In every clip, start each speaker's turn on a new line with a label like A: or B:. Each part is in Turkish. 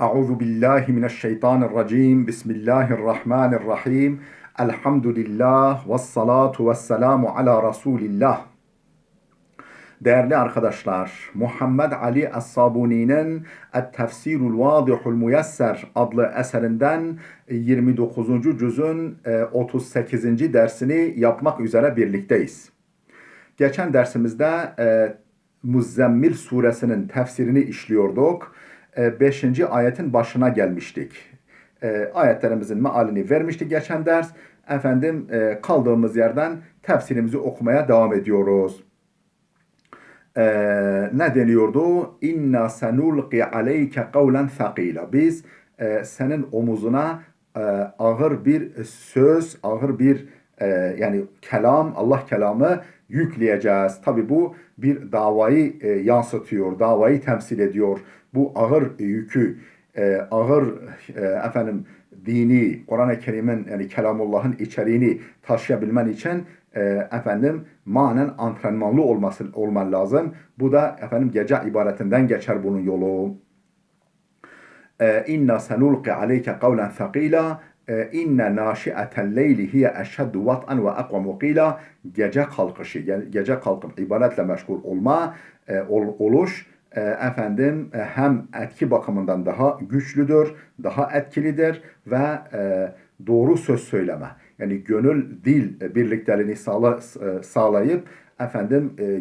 A: Euzu billahi mineşşeytanirracim. Bismillahirrahmanirrahim. Elhamdülillah ve salatu ve selamu ala Resulillah. Değerli arkadaşlar, Muhammed Ali Es-Sabuni'nin Et-Tefsirul Vadihul Muyesser adlı eserinden 29. cüzün 38. dersini yapmak üzere birlikteyiz. Geçen dersimizde Muzzemmil suresinin tefsirini işliyorduk. 5. ayetin başına gelmiştik. Ayetlerimizin mealini vermiştik geçen ders. Kaldığımız yerden tefsirimizi okumaya devam ediyoruz. Ne deniyordu? İnna senulqi aleyke kavlen thaqila. Biz senin omuzuna ağır bir söz, ağır bir yani kelam, Allah kelamı yükleyeceğiz. Tabi bu bir davayı yansıtıyor, davayı temsil ediyor. Bu ağır yükü, ağır dini, Kur'an-ı Kerim'in yani Kelamullah'ın içeriğini taşıyabilmen için manen antrenmanlı olman lazım. Bu da gece ibadetinden geçer bunun yolu. İnna senulqi aleyke kavlen thaqila. İnne naşi'atel leyli hiye eşheddu vat'an ve akvamu qila. Gece kalkışı, gece kalkıp ibadetle meşgul oluş hem etki bakımından daha güçlüdür, daha etkilidir ve doğru söz söyleme. Yani gönül dil birlikteliğini sağlayıp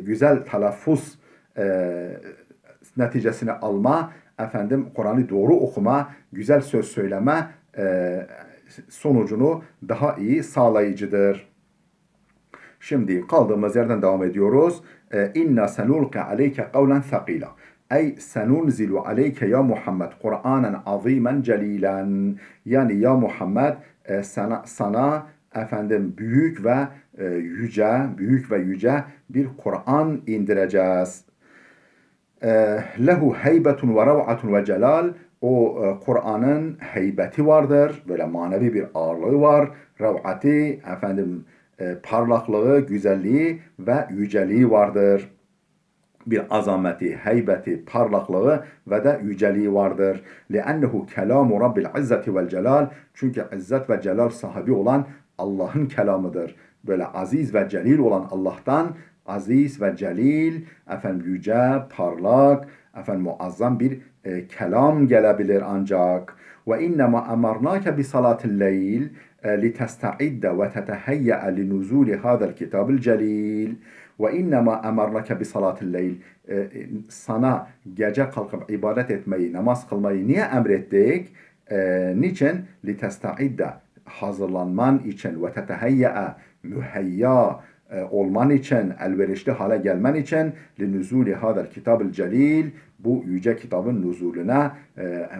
A: güzel telaffuz neticesini alma, Kur'an'ı doğru okuma, güzel söz söyleme sonucunu daha iyi sağlayıcıdır. Şimdi kaldığımız yerden devam ediyoruz. İnna senulqi aleyke kavlen thaqila. Ey senunzilu aleyke ya Muhammed Kur'anen azimen celilen. Yani ya Muhammed sana büyük ve yüce bir Kur'an indireceğiz. Lehu heybetun ve rav'atun ve celal. O Kur'an'ın heybeti vardır. Böyle manevi bir ağırlığı var. Rav'ati parlaklığı, güzelliği ve yüceliği vardır. Bir azameti, heybeti, parlaklığı ve de yüceliği vardır. لِأَنَّهُ كَلَامُ رَبِّ الْعِزَّةِ وَالْجَلَالِ. Çünkü izzet ve celal sahibi olan Allah'ın kelamıdır. Böyle aziz ve celil olan Allah'tan aziz ve celil, yüce, parlak, muazzam bir kelam gelebilir ancak. وَاِنَّمَا اَمَرْنَاكَ بِصَلَاتِ اللَّيْلِ لِتَسْتَعِدَّ وَتَتَهَيَّأَ لِنُزُولِ هَذَا الْكِتَابِ الْجَلِيلِ وَاِنَّمَا اَمَرْنَكَ بِصَلَاتِ اللَّيْلِ. Sana gece kalkıp ibadet etmeyi, namaz kılmayı niye emrettik? Niçin? لِتَسْتَعِدَّ hazırlanman için ve teteheyya müheyya olman için, elverişli hale gelmen için linuzuli hadal kitabil celil, bu yüce kitabın nuzulüne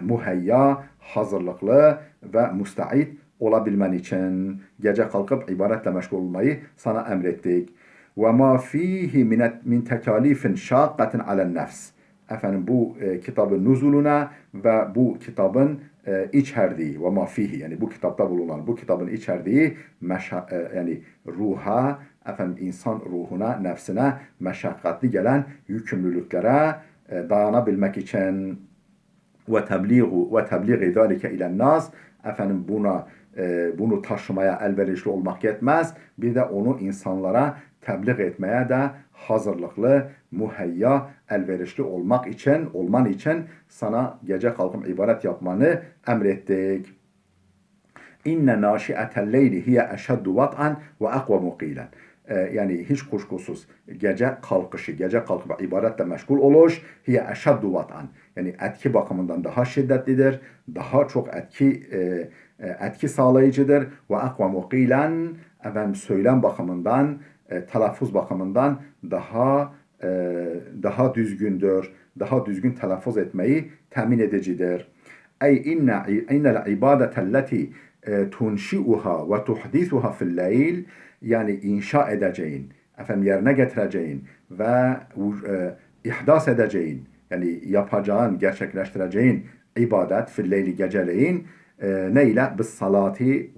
A: muheyya, hazırlıklı ve müsta'id olabilmen için gece kalkıp ibadetle meşgul olmayı sana emrettik. Ve ma fihi min tekalifin şakkatin alen nefs. Bu kitabın nuzuluna ve bu kitabın içerdiği ve ma fihi, yani bu kitapta bulunan bu kitabın içerdiği yani ruha, insan ruhuna, nefsine meşakkatli gelen yükümlülüklere dayanabilmek için ve tebliği zalike ilen nas, bunu taşımaya elverişli olmak yetmez, bir de onu insanlara tebliğ etmeye de hazırlıklı, muheyya, elverişli olman için sana gece kalkıp ibadet yapmanı emrettik. İnne naşi'atel leyli hiye eşeddu vat'an ve akvamu qilen. Yani hiç kuşkusuz gece kalkıp ibadetle meşgul oluş hiye eşeddu vat'an. Yani etki bakımından daha şiddetlidir, daha çok etki sağlayıcıdır. Ve akvamu qilen, söylem bakımından, telaffuz bakımından daha düzgündür. Daha düzgün telaffuz etmeyi temin edicidir. Ey innel ibadetelleti tunşi'uha ve tuhdisuha fil leyl, yani inşa edeceğin, yerine getireceğin ve ihdas edeceğin, yani yapacağın, gerçekleştireceğin ibadet fil leyli, geceleyin neyle? Bis salati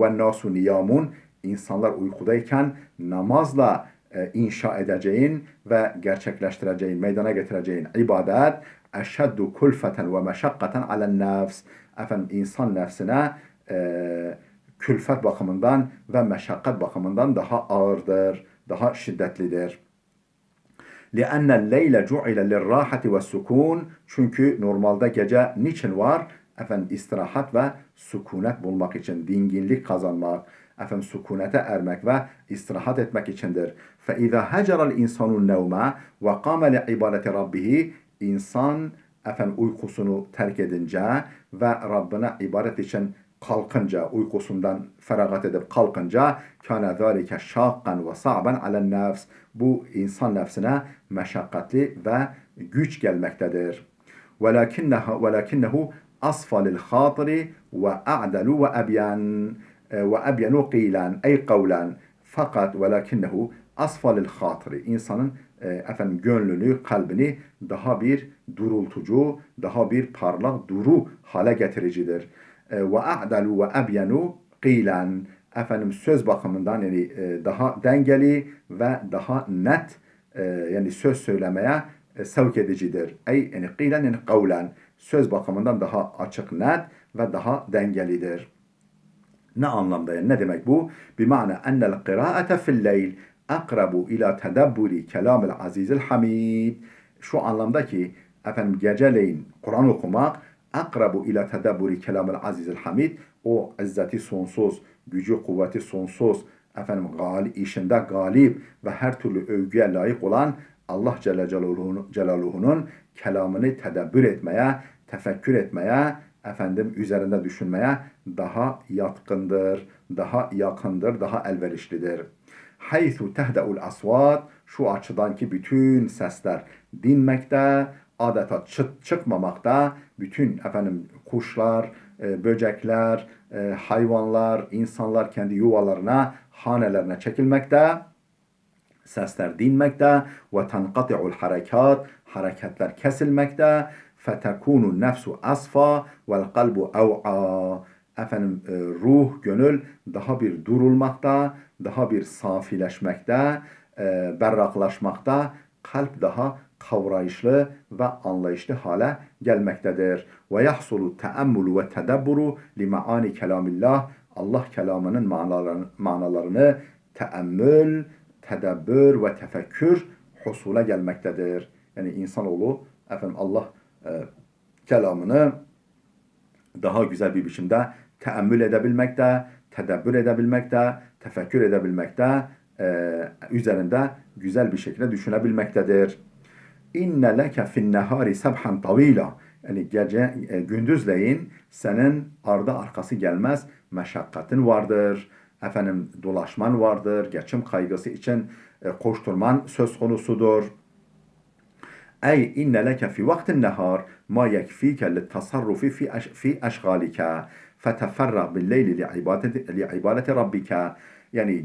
A: ve nasu niyamun, insanlar uykudayken namazla inşa edeceğin ve gerçekleştireceğin, meydana getireceğin ibadet eşeddu kulfeten ve meşakkaten alen nefs. Efendim insan nefsine külfet bakımından ve meşakkat bakımından daha ağırdır, daha şiddetlidir. لِأَنَّ اللَّيْلَ جُعِلَ لِلرَّاحَةِ وَالسُّكُونِ. Çünkü normalde gece niçin var? Efendim istirahat ve sükunet bulmak için, dinginlik kazanmak, efendim sükunete ermek ve istirahat etmek içindir. فَإِذَا هَجَرَ الْاِنْسَانُ النَّوْمَ وَقَامَ لِعِبَادَةِ رَبِّهِ. İnsan efendim uykusunu terk edince ve Rabbine ibadet için kalkınca, uykusundan feragat edip kalkınca kâne zâlike şâkkan ve sa'ben alen nefs. Bu insan nefsine meşakkatli ve güç gelmektedir. Velakinnehu asfalil hatiri ve a'delu ve ebyenu qilen ey kavlen. Fakat velakinnehu asfalil hatiri, insanın efendim gönlünü, kalbini daha bir durultucu, daha bir parlak, duru hale getiricidir. Ve a'dalu ve ebyenu qilen, efendim söz bakımından yani daha dengeli ve daha net yani söz söylemeye sevk edicidir. Ey yani qilen yani kavlen, söz bakımından daha açık, net ve daha dengelidir. Ne anlamda yani ne demek bu? Bima'na ennel kıraate fil leyl akrabu ila tedabburi kelamil azizil hamid. Şu anlamda ki efendim geceleyin Kur'an okumak akrabu ila tedabburi kelamil azizil hamid, o izzeti sonsuz, gücü kuvveti sonsuz, efendim işinde galip ve her türlü övgüye layık olan Allah Celle Celaluhu'nun kelamını tedebbür etmeye, tefekkür etmeye, efendim üzerinde düşünmeye daha yatkındır, daha yakındır, daha elverişlidir. Haythu tehde'ul asvat, şu açıdan ki bütün sesler dinmekte, adeta çıkmamakta, bütün efendim kuşlar, böcekler, hayvanlar, insanlar kendi yuvalarına, hanelerine çekilmekte, sesler dinmekte ve tenqati'ul harekat, hareketler kesilmekte, fetekunu nefsu asfa vel kalbu ev'a. Efendim ruh, gönül daha bir durulmakta, daha bir safileşmekte, berraklaşmakta, kalp daha kavrayışlı ve anlayışlı hale gelmektedir. Ve yahsulu teammulu ve tedabburu li maani kelamillah. Allah kelamının manalarını teammül, tedabbür ve tefekkür husule gelmektedir. Yani insanoğlu efendim Allah kelamını daha güzel bir biçimde teammül edebilmekte, tedabbür edebilmekte, tefekkür edebilmekte, üzerinde güzel bir şekilde düşünebilmektedir. İnne leke fin nehari sebhan tavila. Yani gece gündüzleyin senin ardı arkası gelmez meşakkatin vardır. Efendim dolaşman vardır. Geçim kaygısı için koşturman söz konusudur. Ey inne leke fi vaktin nehar ma yekfike littasarrufi fi eşgalike feteferrag billeyli li'ibadeti rabbike. Yani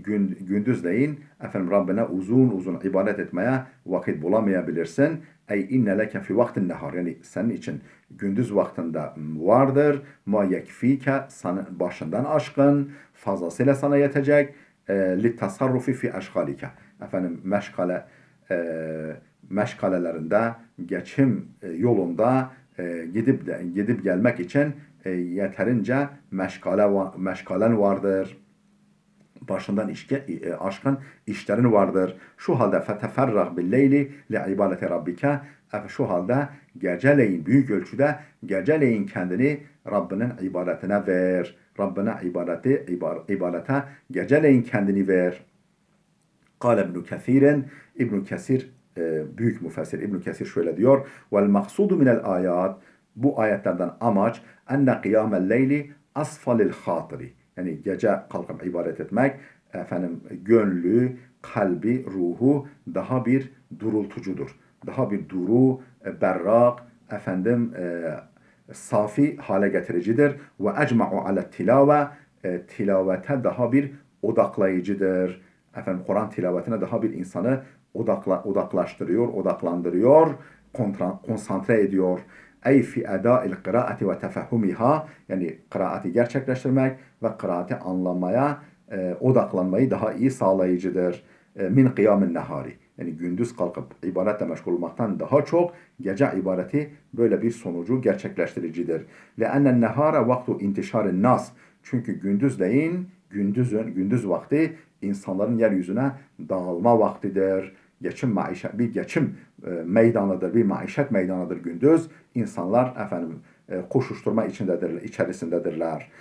A: gündüzleyin efendim Rabbine uzun uzun ibadet etmeye vakit bulamayabilirsin. Ey inne leke fi vaktin nehar, yani senin için gündüz vaktinde vardır. Ma yekfike, başından aşkın, fazlasıyla sana yetecek. Littasarrufi fi eşgalike. Efendim meşgalelerinde, geçim yolunda gidip gelmek için yeterince meşgalen vardır. Başından aşkın işlerin vardır. Şu halde feteferrag billeyli li ibadeti rabbike. Şu halde geceleyin, büyük ölçüde geceleyin kendini Rabbinin ibadetine ver. Rabbine ibadete geceleyin kendini ver. Kâle İbn-i Kesir'in, İbn-i Kesir büyük müfessir İbn Kesir şöyle diyor: "Vel maksudu minel ayat." Bu ayetlerden amaç enne kıyamel leyli asfalil hatiri. Yani gece kalkıp ibadet etmek efendim gönlü, kalbi, ruhu daha bir durultucudur. Daha bir duru, berrak, efendim safi hale getiricidir. Ve ecma'u ala tilave, tilavete daha bir odaklayıcıdır. Efendim Kur'an tilavetine daha bir insanı odaklaştırıyor, odaklandırıyor, konsantre ediyor. Ey fi eda'il kıraati ve tefahhumiha, yani kıraati gerçekleştirmek ve kıraati anlamaya odaklanmayı daha iyi sağlayıcıdır. Min kıyamin nehari. Yani gündüz kalkıp ibadetle meşgul olmaktan daha çok gece ibadeti böyle bir sonucu gerçekleştiricidir. لأن النهار وقت انتشار الناس. Çünkü gündüzleyin, gündüz vakti insanların yeryüzüne dağılma vaktidir. Bir geçim meydanıdır, bir maişet meydanıdır gündüz. İnsanlar koşuşturma içerisindedirler.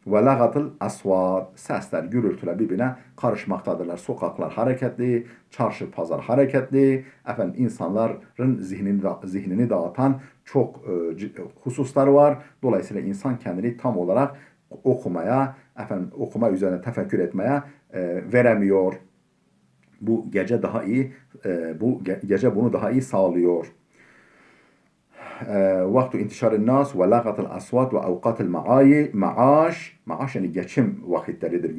A: Ve lagatul asvat, sesler, gürültüler birbirine karışmaktadırlar. Sokaklar hareketli, çarşı pazar hareketli. İnsanların zihnini dağıtan çok hususlar var. Dolayısıyla insan kendini tam olarak okuma üzerine tefekkür etmeye veremiyor. Bu gece bunu daha iyi sağlıyor. Vaktu intişarın nas ve lagatul asvat ve avqatul maaş yani geçim vakitleridir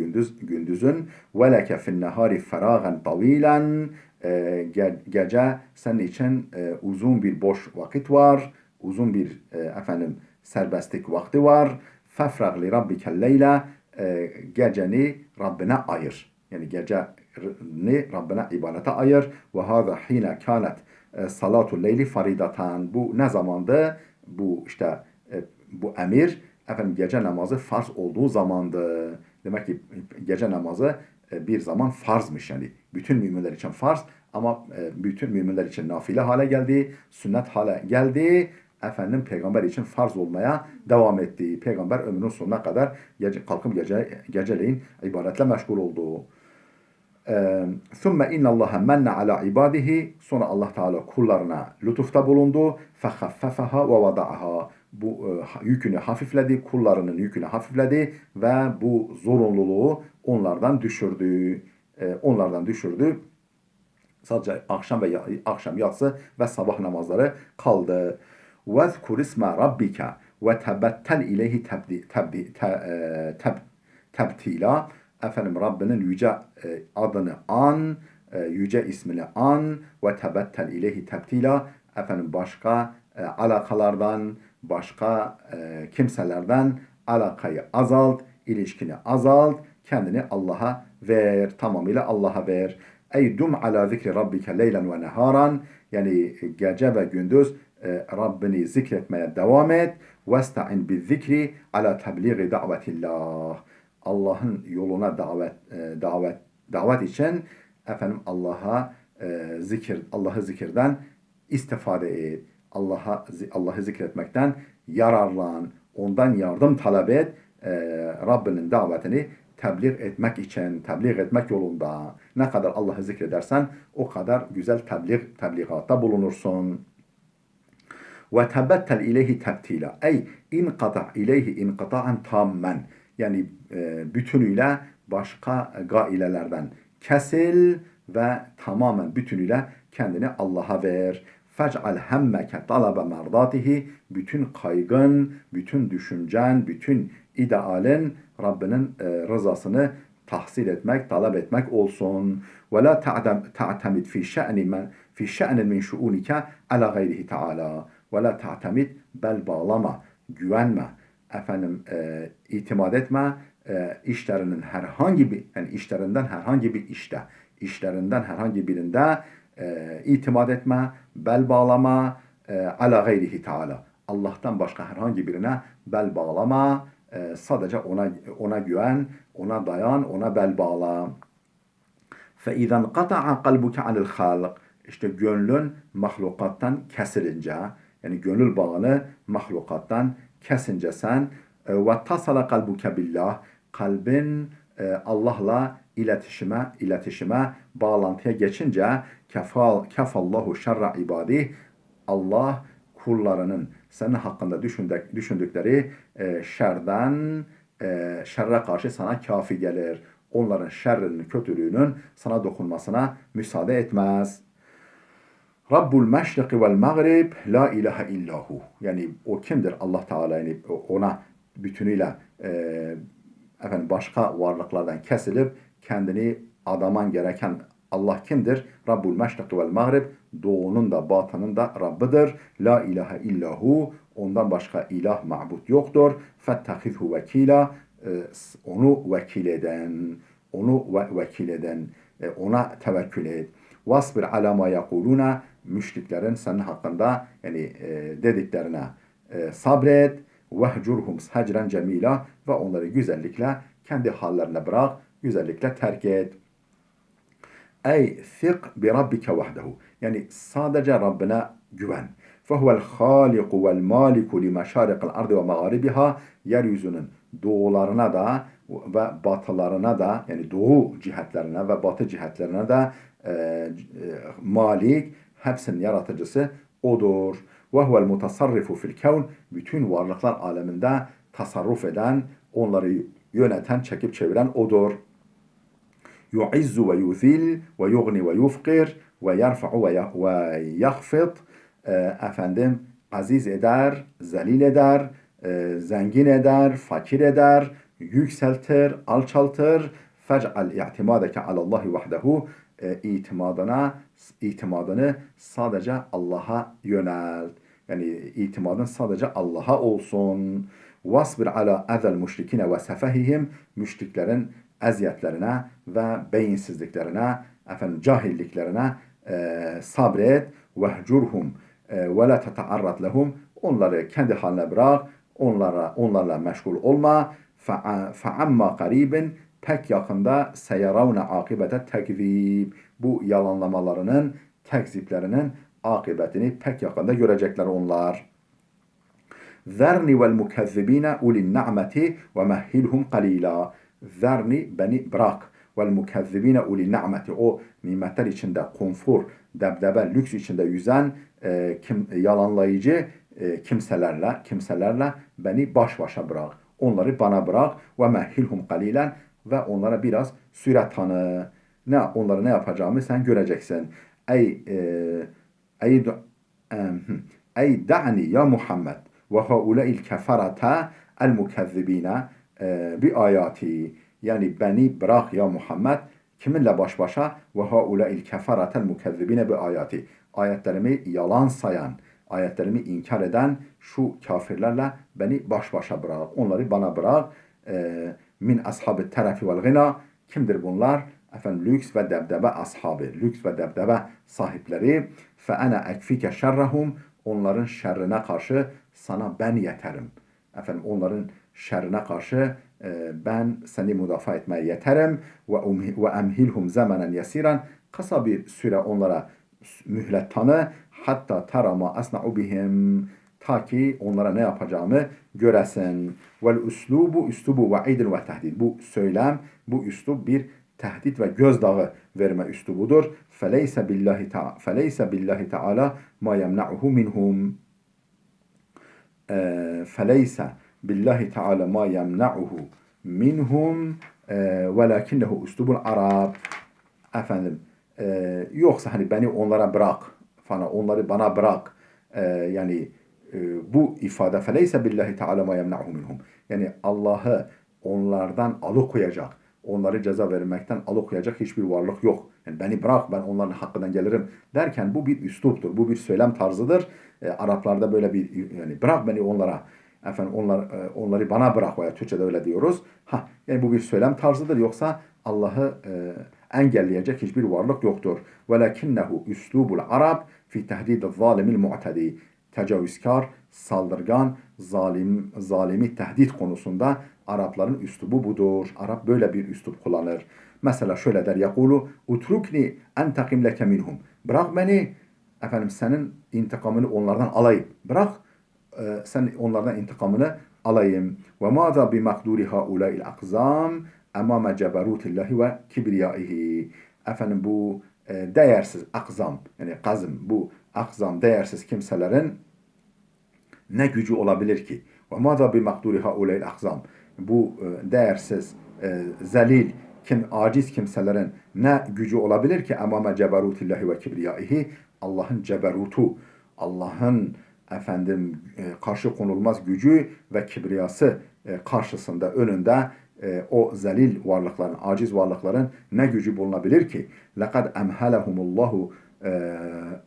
A: gündüzün. Ve leke fin nehari feragan tavilen. Gece senin için uzun bir boş vakit var, uzun bir serbestlik vakti var. Fefrag li rabbikel leyle. Geceni Rabbine ayır. Yani geceni Rabbine ibadete ayır. Ve hâzâ hîne kânet salatul leyli faridatan. Bu ne zamandı? Bu emir gece namazı farz olduğu zamandı. Demek ki gece namazı bir zaman farzmış yani. Bütün müminler için farz ama bütün müminler için nafile hale geldi, sünnet hale geldi. Peygamber için farz olmaya devam etti. Peygamber ömrünün sonuna kadar kalkıp geceleyin ibadetle meşgul oldu. ثُمَّ اِنَّ اللّٰهَ مَنَّ عَلَى عِبَادِهِ. Sonra Allah Teala kullarına lütufta bulundu. فَخَفَّفَهَا وَوَضَعَهَا. Bu yükünü hafifledi, kullarının yükünü hafifledi ve bu zorunluluğu onlardan düşürdü. Sadece akşam yatsı ve sabah namazları kaldı. وَذْكُرِ اسْمَ رَبِّكَ وَتَبَتَّلْ اِلَيْهِ tebtila. Rabbinin yüce adını an, yüce ismini an ve tebettel ileyhi tebtila. Başka alakalardan, başka kimselerden alakayı azalt, ilişkini azalt, kendini Allah'a ver, tamamıyla Allah'a ver. Ey dum ala zikri rabbike leylen ve neharan. Yani gece ve gündüz Rabbini zikretmeye devam et. Vesta'in bi zikri ala tebliği davetillah. Allah'ın yoluna davet için Allah'ı zikirden istifade et. Allah'ı zikretmekten yararlan. Ondan yardım talep et. Rabbinin davetini tebliğ etmek yolunda. Ne kadar Allah'ı zikredersen o kadar güzel tebliğatta bulunursun. Ve tebettel ileyhi tebtila. Ey inqata ileyhi inqita'an tammen. Yani bütünüyle başka gailelerden kesil ve tamamen bütünüyle kendini Allah'a ver. Fec'al hemmeke talabe merdatihi. Bütün kaygın, bütün düşüncen, bütün idealin Rabbinin rızasını tahsil etmek, talep etmek olsun. Ve la ta'temid fi şe'nin min şu'unike ala gayrihi ta'ala. Ve la ta'temid bel bağlama, güvenme. İtimat etme işlerinden herhangi birinde itimat etme, bel bağlama ala gayrihi taala. Allah'tan başka herhangi birine bel bağlama, sadece ona güven, ona dayan, ona bel bağla. فَاِذَا انْقَطَعَ قَلْبُكَ عَنِ الْخَالِقِ. İşte gönlün mahlukattan kesilince, yani gönül bağını mahlukattan kesince sen وَاتَّصَلَ قَلْبُكَ بِاللّٰهِ. Kalbin Allah'la iletişime, bağlantıya geçince kefallahu şerra ibadih. Allah kullarının senin hakkında düşündükleri şerre karşı sana kafi gelir. Onların şerrinin, kötülüğünün sana dokunmasına müsaade etmez. Rabbul meşriki vel mağrib la ilahe illahu. Yani o kimdir? Allah Teala, yani ona bütünüyle başka varlıklardan kesilip kendini adaman gereken Allah kimdir? Rabbul meşriki vel mağrib. Doğunun da batının da Rabbidir. La ilahe illahu. Ondan başka ilah, ma'bud yoktur. Fettehizhu vekila. Onu vekil eden. Ona tevekkül et. Vasbir ala ma yakuluna, müşriklerin senin hakkında yani dediklerine sabret. Vehcurhum hecren cemila, ve onları güzellikle kendi hallerine bırak, güzellikle terk et. Ey thik bi rabbike vahdehu. Yani sadece Rabbine güven. Fehuvel haliku vel maliku li meşariqil ardı ve mağaribiha. Yeryüzünün doğularına da ve batılarına da, yani doğu cihetlerine ve batı cihetlerine de malik, hepsinin yaratıcısı odur. Ve huvel mutasarrifu fil kevn. Bütün varlıklar aleminde tasarruf eden, onları yöneten, çekip çeviren odur. Yu'izzu ve yuzil ve yugni ve yufkir ve yerfa'u ve yahfid. Efendim, aziz eder, zelil eder, zengin eder, fakir eder, yükseltir, alçaltır. Fec'al i'timadeke alallahi vahdehu. İtimadını sadece Allah'a yönelt. Yani itimadın sadece Allah'a olsun. Vasbir ala ezel müşrikine ve sefehihim. Müşriklerin eziyetlerine ve beyinsizliklerine, cahilliklerine sabret. Vehcurhum ve la teta'arrat lehum. Onları kendi haline bırak. Onlarla meşgul olma. Fe'amma qaribin, pek yakında seyaravne akibete tekzib. Bu yalanlamalarının, tekziplerinin akıbetini pek yakında görecekler onlar. Zerni vel mukezzibine ulin ni'meti ve mehhilhum qalila. Zerni, beni bırak. Vel mukezzibine ulin ni'meti, o nimetler içinde konfor, debdebe, lüks içinde yüzen yalanlayıcı kimselerle beni baş başa bırak. Onları bana bırak. Ve mehhilhum qalilen, ve onlara biraz süre tanı. Onları ne yapacağımı sen göreceksin. Ey da'ni ya Muhammed ve haula'il keferate el mukezzibine bi ayati. Yani beni bırak ya Muhammed. Kiminle baş başa? Ve haula'il keferate el mukezzibine bi ayati. Ayetlerimi yalan sayan, ayetlerimi inkar eden şu kafirlerle beni baş başa bırak. Onları bana bırak. Min ashabı terafi vel gina. Kimdir bunlar? Lüks ve debdebe ashabı, lüks ve debdebe sahipleri. Fe ana ekfike şerrehum. Onların şerrine karşı sana ben yeterim. Onların şerrine karşı ben seni müdafaa etmeye yeterim. Ve emhilhum zamanen yesiran. Kısa bir süre onlara mühlet tanı. Hatta terama asna'u bihim. Ta ki onlara ne yapacağımı göresin. Vel üslubu va'idin ve tehdid. Bu söylem, bu üslub bir tehdit ve gözdağı verme üslubudur. Feleyse billahi Teala ma yemna'uhu minhum. Feleyse billahi Teala ma yemna'uhu minhum velakinnehu üslubul Arab. Yoksa hani beni onlara bırak falan, onları bana bırak. Bu ifade feleyse billahi Teala ma yemna'uhu minhum. Yani Allah'ı onlardan alıkoyacak, onları ceza vermekten alıkoyacak hiçbir varlık yok. Yani beni bırak, ben onların hakkından gelirim derken bu bir üsluptur, bu bir söylem tarzıdır. Araplarda böyle bir, yani bırak beni onlara, onları bana bırak, veya Türkçe'de öyle diyoruz. Yani bu bir söylem tarzıdır, yoksa Allah'ı engelleyecek hiçbir varlık yoktur. Velakinnehu üslubul Arab fi tehdidil zalimil mu'tedi. Tecavüzkar, saldırgan, zalimi tehdit konusunda Arapların üslubu budur. Arap böyle bir üslup kullanır. Mesela şöyle der: Yakulu utrukni entekim leke minhum. Bırak beni, senin intikamını onlardan alayım. Bırak, sen onlardan intikamını alayım. Ve maza bi makduri haula'il akzam emame ceberutillahi ve kibriyaihi. Bu değersiz akzam, yani kazım, bu akzam, değersiz kimselerin ne gücü olabilir ki? Ve maza bi makduri haula'il akzam. Bu değersiz, zelil, aciz kimselerin ne gücü olabilir ki? Emame ceberutillahi ve kibriyaihi. Allah'ın ceberutu, Allah'ın karşı konulmaz gücü ve kibriyası karşısında, önünde o zelil varlıkların, aciz varlıkların ne gücü bulunabilir ki? لَقَدْ اَمْهَلَهُمُ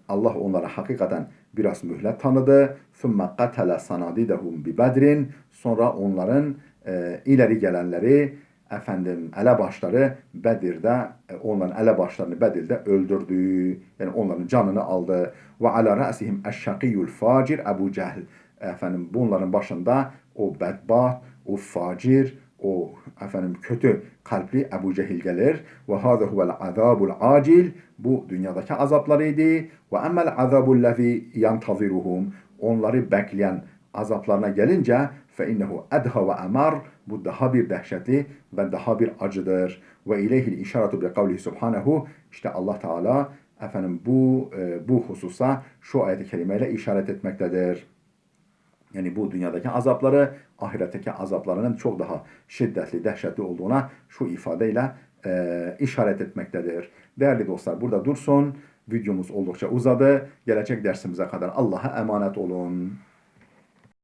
A: Allah onlara hakikaten biraz mühlet tanıdı. ثُمَّ قَتَلَ سَنَادِدَهُمْ بِبَدْرٍ. Sonra onların ileri gelenleri elebaşları Bedir'de onların elebaşlarını Bedir'de öldürdü. Yani onların canını aldı. Ve ala ra'sihim eşşakiyul facir Ebu Cehl. Bunların başında o bedbaht, o facir, o kötü kalpli Ebu Cehil gelir. Ve hâze huvel azabul acil. Bu dünyadaki azaplarıydı. Ve emmel azabul lezi yantaziruhum. Onları bekleyen azaplarına gelince fe innehu edha ve emar, bu daha bir dehşetli ve daha bir acıdır. Ve ileyhil işaretu bi kavlihi subhanehu, işte Allah Teala bu hususa şu ayet-i kerimeyle işaret etmektedir. Yani bu dünyadaki azapları ahiretteki azaplarının çok daha şiddetli, dehşetli olduğuna şu ifadeyle işaret etmektedir. Değerli dostlar, burada dursun. Videomuz oldukça uzadı. Gelecek dersimize kadar Allah'a emanet olun.